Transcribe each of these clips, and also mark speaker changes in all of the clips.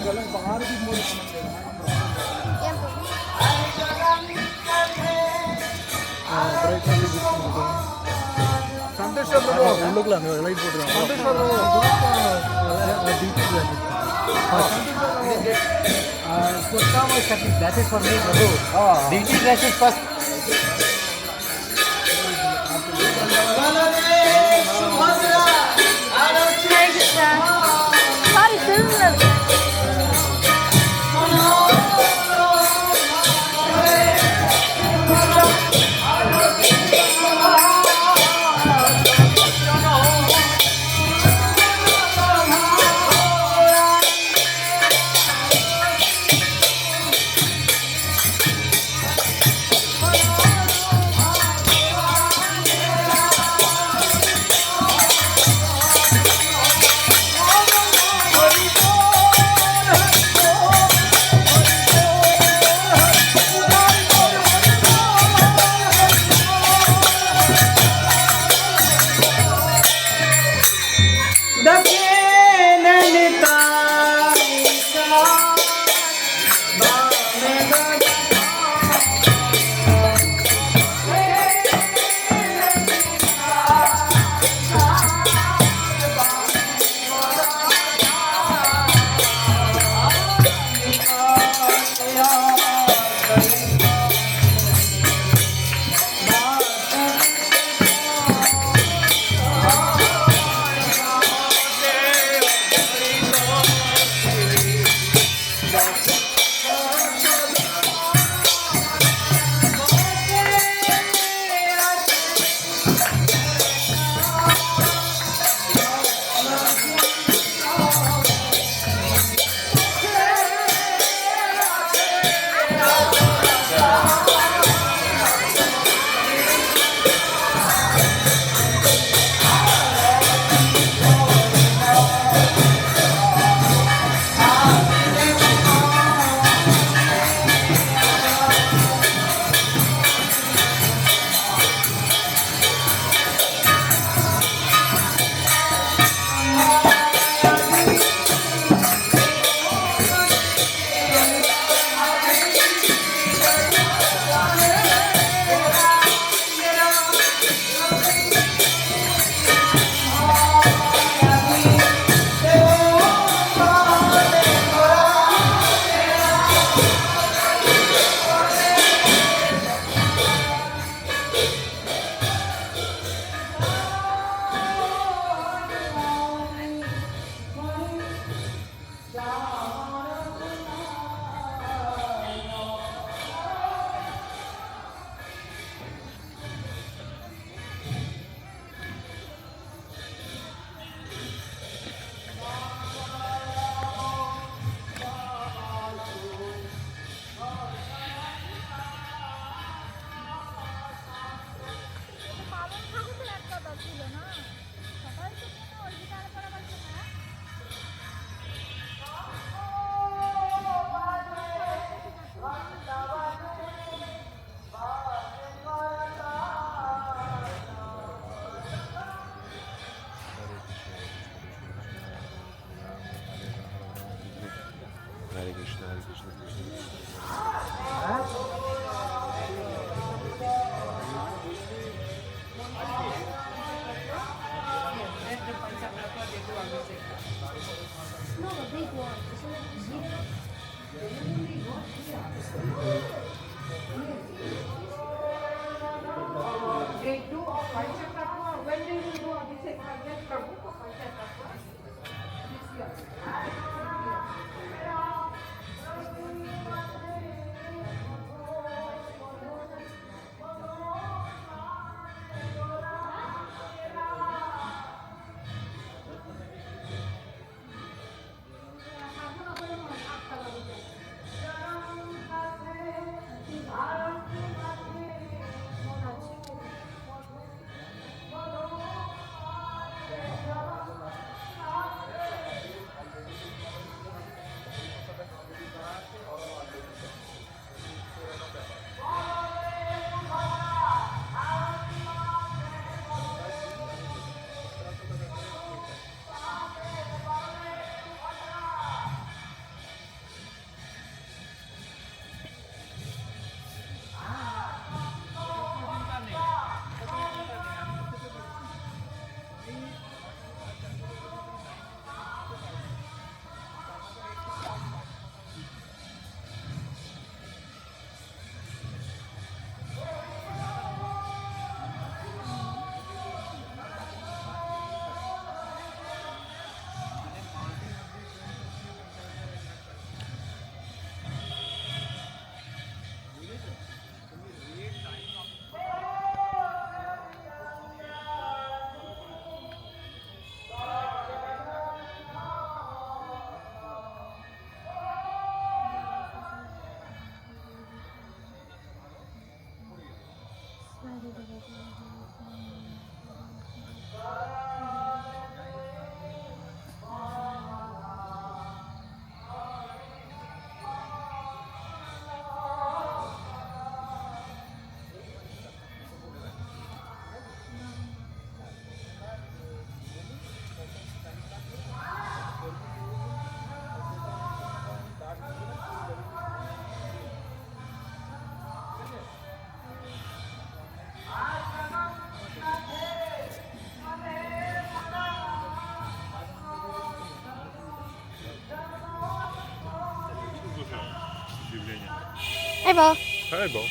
Speaker 1: बाहर भी मोड़ light that is for me, Prabhu. DT dresses first.
Speaker 2: Sorry, sir.
Speaker 3: Hare Krishna, Hare Krishna, Krishna Krishna.
Speaker 2: No, the big one.
Speaker 4: Grade 2 of Kshetrapal. When will you do Abhishek Prabhu for Kshetrapal? This year.
Speaker 2: Hey, Bo.
Speaker 3: Hi, Bo.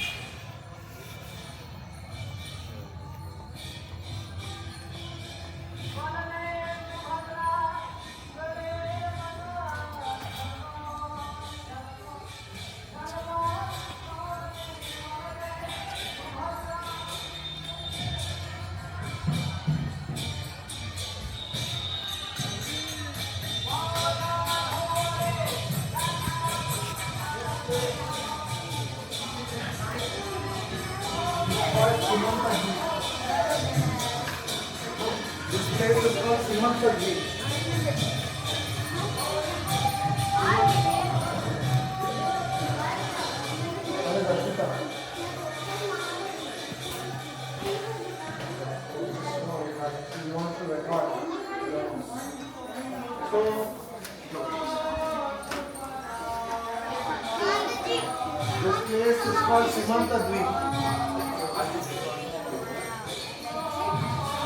Speaker 5: This place is called Simanta Dweep.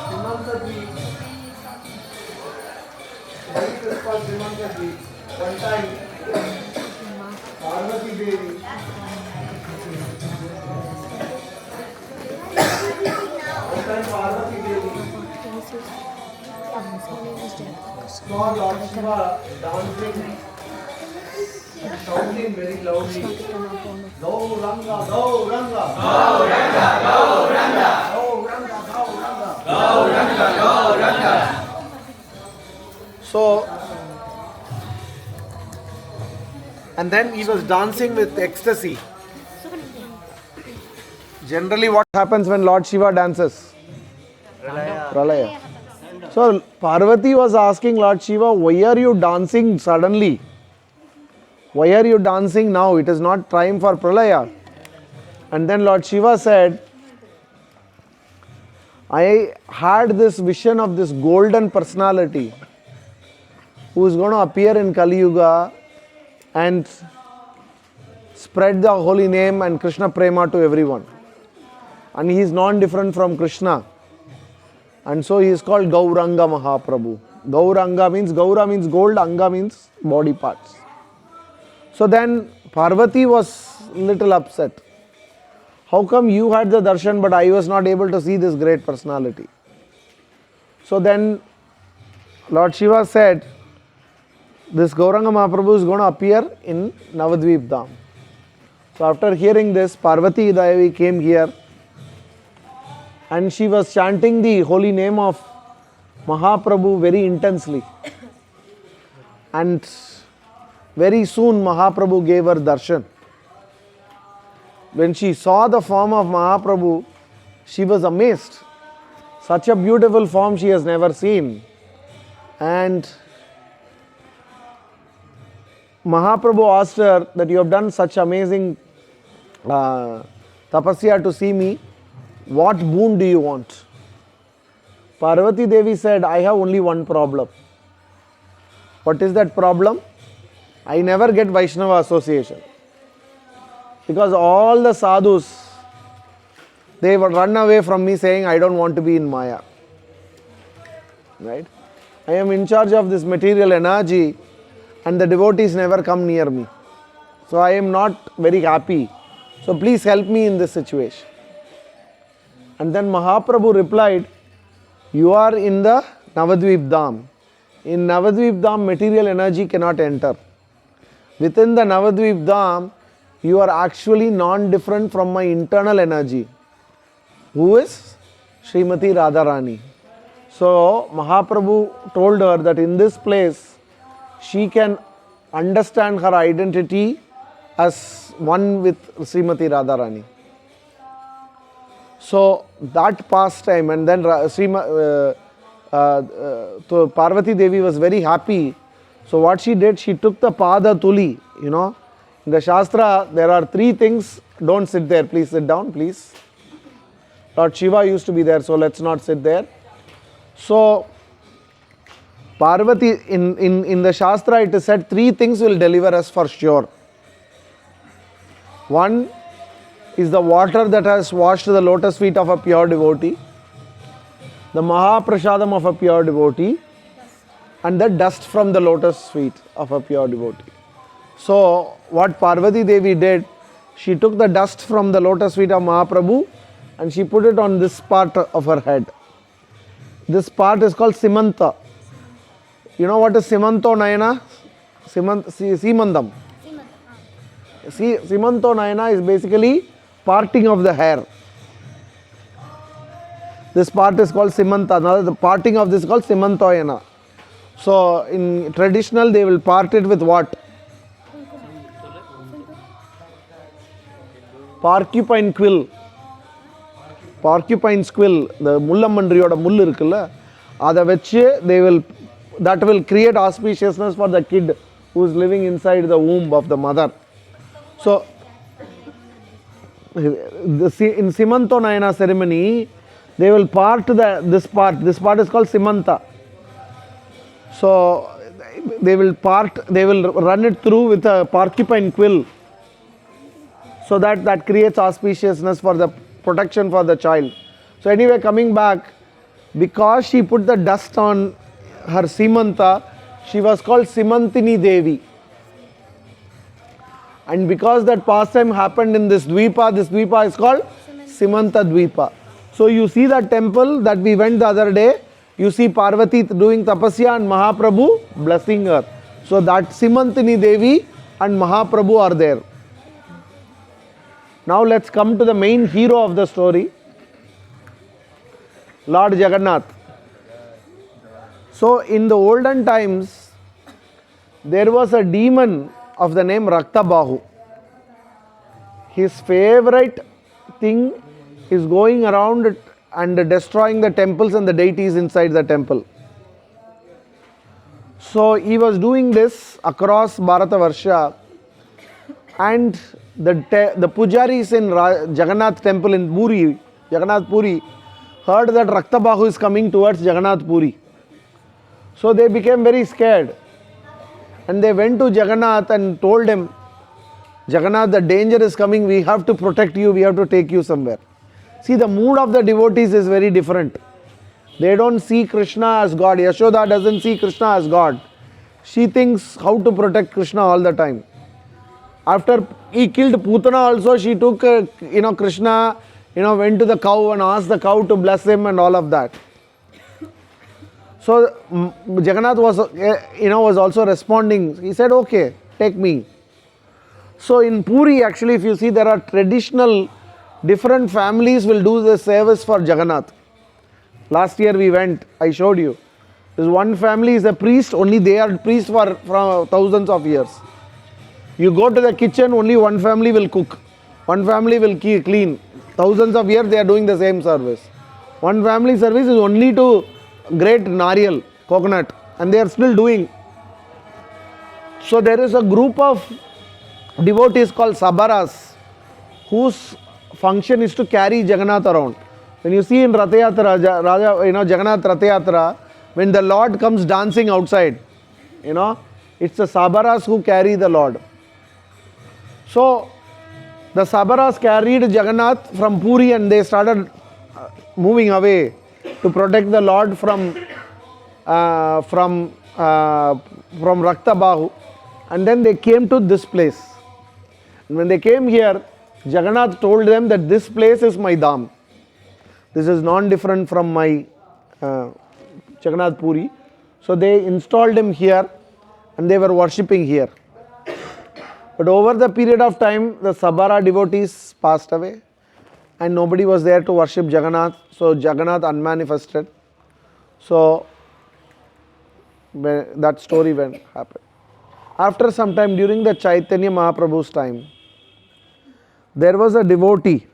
Speaker 5: Simanta Dweep. Dweep is called Simanta Dweep. One time, Parvati Devi. One time Parvati Devi saw Lord Shiva dancing, shouting very loudly. Gauranga, Gauranga, Gauranga, Gauranga, Gauranga, Gauranga, Gauranga. So, and then he was dancing with ecstasy. Generally, what happens when Lord Shiva dances? Pralaya. So, Parvati was asking Lord Shiva, why are you dancing suddenly? Why are you dancing now? It is not time for Pralaya. And then Lord Shiva said, I had this vision of this golden personality who is going to appear in Kali Yuga and spread the holy name and Krishna Prema to everyone. And he is non-different from Krishna. And so he is called Gauranga Mahaprabhu. Gauranga means, Gaura means gold, Anga means body parts. So then Parvati was little upset. How come you had the darshan but I was not able to see this great personality? So then Lord Shiva said, this Gauranga Mahaprabhu is going to appear in Navadvip Dham. So after hearing this, Parvati Devi came here and she was chanting the holy name of Mahaprabhu very intensely. And very soon Mahaprabhu gave her darshan. When she saw the form of Mahaprabhu, she was amazed. Such a beautiful form she has never seen. And Mahaprabhu asked her that you have done such amazing tapasya to see me. What boon do you want? Parvati Devi said, I have only one problem. What is that problem? I never get Vaishnava association. Because all the sadhus, they would run away from me saying, I don't want to be in Maya. Right? I am in charge of this material energy and the devotees never come near me. So I am not very happy. So please help me in this situation. And then Mahaprabhu replied, you are in the Navadvip Dham. In Navadvip Dham, material energy cannot enter. Within the Navadvip Dham, you are actually non-different from my internal energy. Who is? Srimati Radharani. So Mahaprabhu told her that in this place, she can understand her identity as one with Srimati Radharani. So that pastime, and then Parvati Devi was very happy. So what she did, she took the Pada Tuli, in the Shastra there are three things, don't sit there, please sit down, please. Lord Shiva used to be there, so let's not sit there. So Parvati, in the Shastra it is said three things will deliver us for sure. One is the water that has washed the lotus feet of a pure devotee, the Mahaprasadam of a pure devotee, and the dust from the lotus feet of a pure devotee. So what Parvati Devi did, she took the dust from the lotus feet of Mahaprabhu and she put it on this part of her head. This part is called Simanta. You know what is Simanto Nayana? Simandam. Simanto Nayana is basically parting of the hair. This part is called Simanta. Now the parting of this is called Simantoyana. So in traditional they will part it with what? Porcupine quill. Porcupine's quill. The mullamandriyoda mull irukilla. Adha veche that will create auspiciousness for the kid who is living inside the womb of the mother. So in Simanto Nayana ceremony, they will part this part. This part is called Simanta. So they will run it through with a porcupine quill. So that creates auspiciousness for the protection for the child. So anyway, coming back, because she put the dust on her Simanta, she was called Simantini Devi. And because that pastime happened in this Dvipa is called Simanta Dvipa. So you see that temple that we went the other day, you see Parvati doing tapasya and Mahaprabhu blessing her. So that Simantini Devi and Mahaprabhu are there. Now let's come to the main hero of the story, Lord Jagannath. So in the olden times, there was a demon of the name Raktabahu. His favorite thing is going around and destroying the temples and the deities inside the temple. So he was doing this across Bharatavarsha, and the pujaris in Jagannath temple in Puri, Jagannath Puri, heard that Raktabahu is coming towards Jagannath Puri. So they became very scared. And they went to Jagannath and told him, Jagannath, the danger is coming, we have to protect you, we have to take you somewhere. See, the mood of the devotees is very different. They don't see Krishna as God. Yashoda doesn't see Krishna as God. She thinks how to protect Krishna all the time. After he killed Putana also, she took, Krishna, went to the cow and asked the cow to bless him and all of that. So Jagannath was also responding. He said, okay, take me. So in Puri, actually, if you see, there are traditional, different families will do the service for Jagannath. Last year we went, I showed you. This one family is a priest, only they are priests for thousands of years. You go to the kitchen, only one family will cook. One family will clean. Thousands of years they are doing the same service. One family service is only to grate nariyal, coconut, and they are still doing. So there is a group of devotees called Sabaras, whose function is to carry Jagannath around. When you see in Rath Yatra, Jagannath Rath Yatra, when the Lord comes dancing outside, it's the Sabaras who carry the Lord. So the Sabaras carried Jagannath from Puri and they started moving away to protect the Lord from Raktabahu, and then they came to this place. And when they came here, Jagannath told them that this place is my Dham. This is non-different from my Jagannath Puri. So they installed him here and they were worshipping here. But over the period of time, the Sabara devotees passed away and nobody was there to worship Jagannath. So Jagannath unmanifested. So that story happened. After some time, during the Chaitanya Mahaprabhu's time, there was a devotee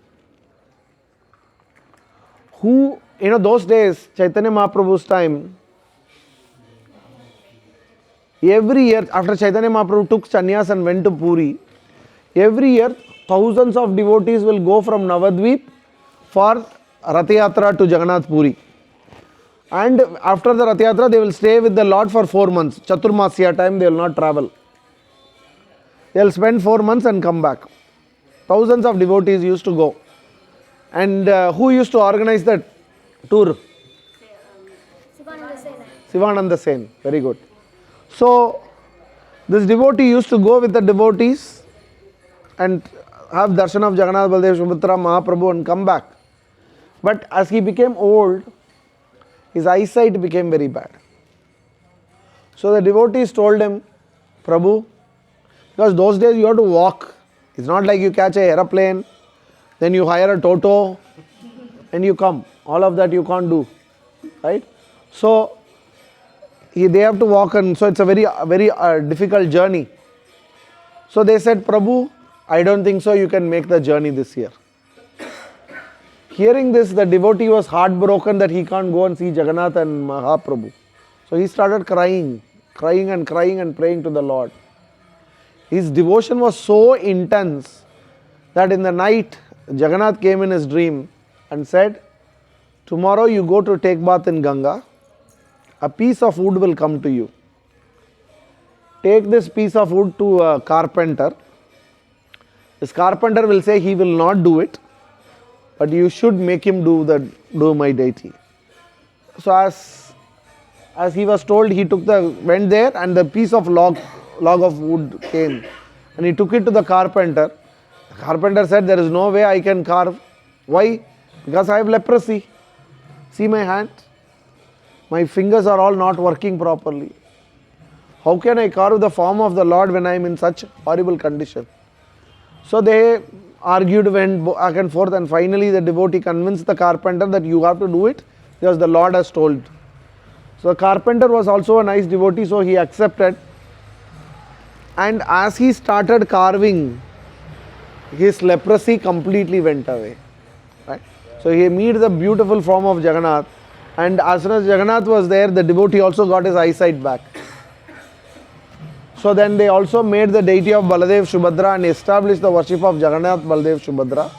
Speaker 5: who, those days, Chaitanya Mahaprabhu's time, every year, after Chaitanya Mahaprabhu took sannyas and went to Puri, every year, thousands of devotees will go from Navadvip for Rath Yatra to Jagannath Puri. And after the Rath Yatra, they will stay with the Lord for 4 months. Chaturmasya time, they will not travel. They will spend 4 months and come back. Thousands of devotees used to go. And who used to organize that tour? Sivananda Sen. Very good. So, this devotee used to go with the devotees, and have darshan of Jagannath, Baldev, Subhadra, Mahaprabhu and come back. But as he became old, his eyesight became very bad. So the devotees told him, Prabhu, because those days you have to walk. It's not like you catch an aeroplane, then you hire a Toto and you come. All of that you can't do. Right? So they have to walk, and so it's a very difficult journey. So they said, Prabhu, I don't think so you can make the journey this year. Hearing this, the devotee was heartbroken that he can't go and see Jagannath and Mahaprabhu. So he started crying and praying to the Lord. His devotion was so intense that in the night, Jagannath came in his dream and said, tomorrow you go to take bath in Ganga, a piece of wood will come to you. Take this piece of wood to a carpenter. This carpenter will say he will not do it, but you should make him do my deity. So as he was told, he went there, and the piece of log of wood came, and he took it to the carpenter. The carpenter said, there is no way I can carve. Why? Because I have leprosy. See my hand? My fingers are all not working properly. How can I carve the form of the Lord when I am in such horrible condition? So they argued, went back and forth, and finally the devotee convinced the carpenter that you have to do it because the Lord has told. So the carpenter was also a nice devotee, so he accepted. And as he started carving, his leprosy completely went away. Right? So he made the beautiful form of Jagannath, and as soon as Jagannath was there, the devotee also got his eyesight back. So then they also made the deity of Baladev Subhadra and established the worship of Jagannath, Baladev, Subhadra.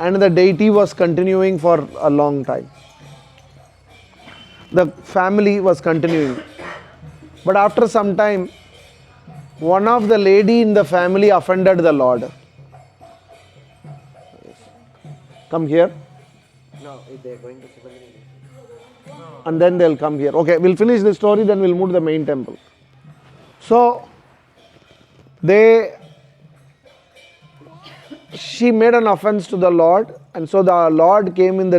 Speaker 5: And the deity was continuing for a long time. The family was continuing. But after some time, one of the lady in the family offended the Lord. Come here.
Speaker 1: No, if they are going to Siva.
Speaker 5: And then they'll come here. Okay, we'll finish the story, then we'll move to the main temple. So, she made an offense to the Lord, and so the Lord came in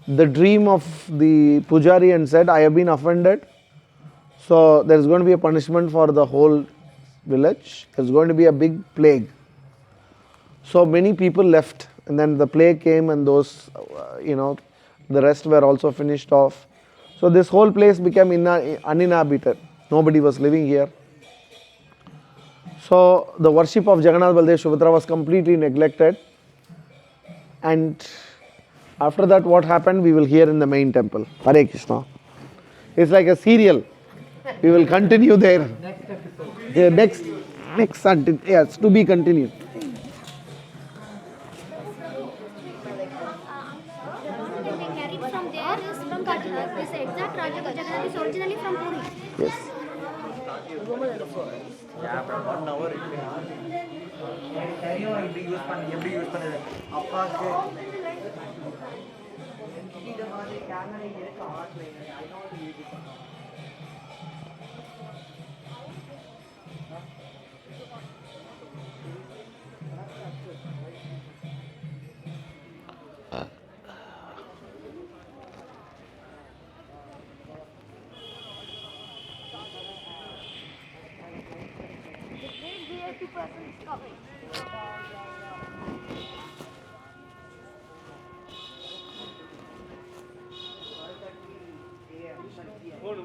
Speaker 5: the dream of the Pujari and said, I have been offended. So there is going to be a punishment for the whole village. There is going to be a big plague. So many people left, and then the plague came, and those, the rest were also finished off. So this whole place became uninhabited. Nobody was living here. So the worship of Jagannath, Baldev, Subhadra was completely neglected. And after that, what happened, we will hear in the main temple. Hare Krishna. It's like a serial. We will continue there.
Speaker 1: Next episode.
Speaker 5: Yeah, next, yes, to be continued.
Speaker 2: The one that they carried from there is from Jagannath. This exact Jagannath is originally from Puri.
Speaker 5: Yes.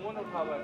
Speaker 1: Mono power.